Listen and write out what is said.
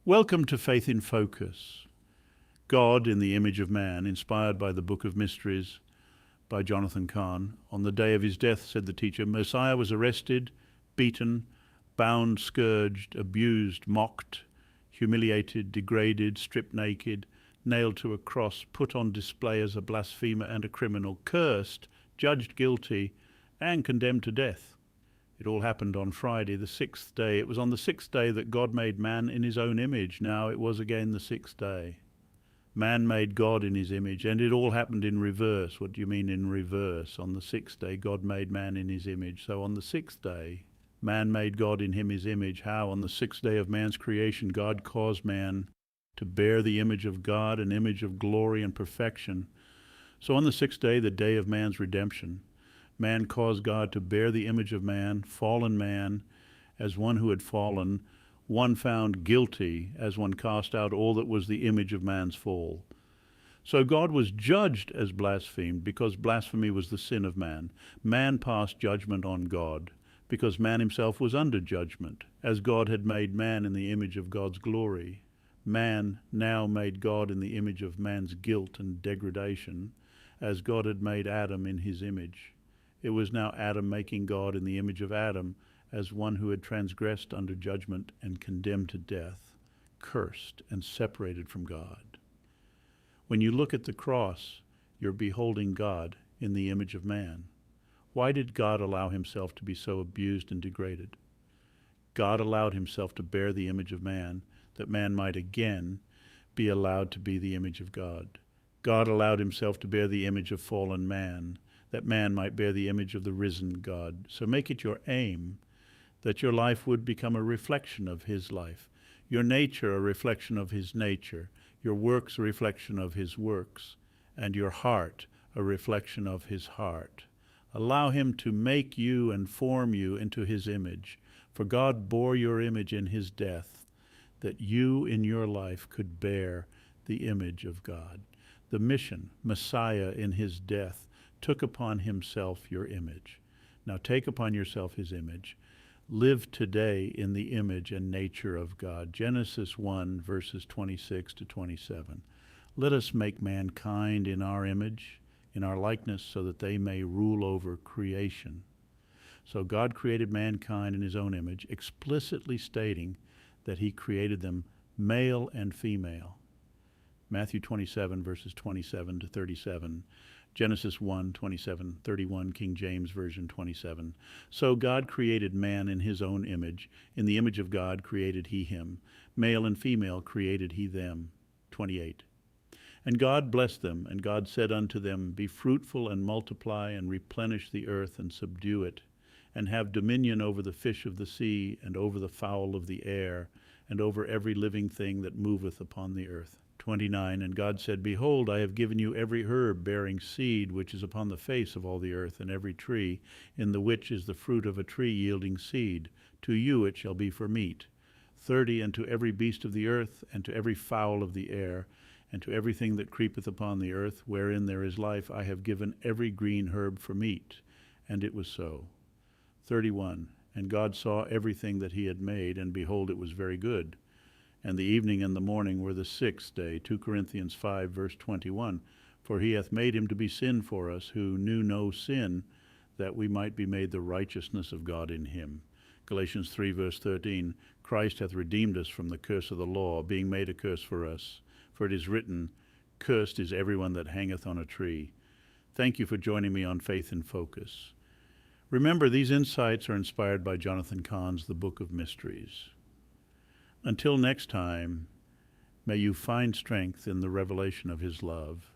Welcome to Faith in Focus. God in the image of man, inspired by the Book of Mysteries by Jonathan Cahn. On the day of his death, said the teacher, Messiah was arrested, beaten, bound, scourged, abused, mocked, humiliated, degraded, stripped naked, nailed to a cross, put on display as a blasphemer and a criminal, cursed, judged guilty, and condemned to death. It all happened on Friday, the sixth day. It was on the sixth day that God made man in his own image. Now it was again the sixth day. Man made God in his image, and it all happened in reverse. What do you mean in reverse? On the sixth day, God made man in his image. So on the sixth day, man made God in him his image. How? On the sixth day of man's creation, God caused man to bear the image of God, an image of glory and perfection. So on the sixth day, the day of man's redemption, man caused God to bear the image of man, fallen man, as one who had fallen, one found guilty, as one cast out all that was the image of man's fall. So God was judged as blasphemed because blasphemy was the sin of man. Man passed judgment on God because man himself was under judgment, as God had made man in the image of God's glory. Man now made God in the image of man's guilt and degradation, as God had made Adam in his image. It was now Adam making God in the image of Adam, as one who had transgressed under judgment and condemned to death, cursed and separated from God. When you look at the cross, you're beholding God in the image of man. Why did God allow himself to be so abused and degraded? God allowed himself to bear the image of man, that man might again be allowed to be the image of God. God allowed himself to bear the image of fallen man, that man might bear the image of the risen God. So make it your aim that your life would become a reflection of his life, your nature a reflection of his nature, your works a reflection of his works, and your heart a reflection of his heart. Allow him to make you and form you into his image, for God bore your image in his death, that you in your life could bear the image of God. The mission, Messiah in his death, took upon himself your image. Now take upon yourself his image. Live today in the image and nature of God. Genesis 1, verses 26 to 27. Let us make mankind in our image, in our likeness, so that they may rule over creation. So God created mankind in his own image, explicitly stating that he created them male and female. Matthew 27, verses 27 to 37. Genesis 1, 27, 31, King James Version 27. So God created man in his own image. In the image of God created he him. Male and female created he them. 28. And God blessed them, and God said unto them, Be fruitful and multiply, and replenish the earth, and subdue it, and have dominion over the fish of the sea, and over the fowl of the air, and over every living thing that moveth upon the earth. 29. And God said, Behold, I have given you every herb bearing seed which is upon the face of all the earth, and every tree, in the which is the fruit of a tree yielding seed. To you it shall be for meat. 30. And to every beast of the earth, and to every fowl of the air, and to everything that creepeth upon the earth, wherein there is life, I have given every green herb for meat. And it was so. 31. And God saw everything that he had made, and behold, it was very good. And the evening and the morning were the sixth day. 2 Corinthians 5, verse 21. For he hath made him to be sin for us, who knew no sin, that we might be made the righteousness of God in him. Galatians 3, verse 13. Christ hath redeemed us from the curse of the law, being made a curse for us. For it is written, Cursed is everyone that hangeth on a tree. Thank you for joining me on Faith in Focus. Remember, these insights are inspired by Jonathan Cahn's The Book of Mysteries. Until next time, may you find strength in the revelation of his love.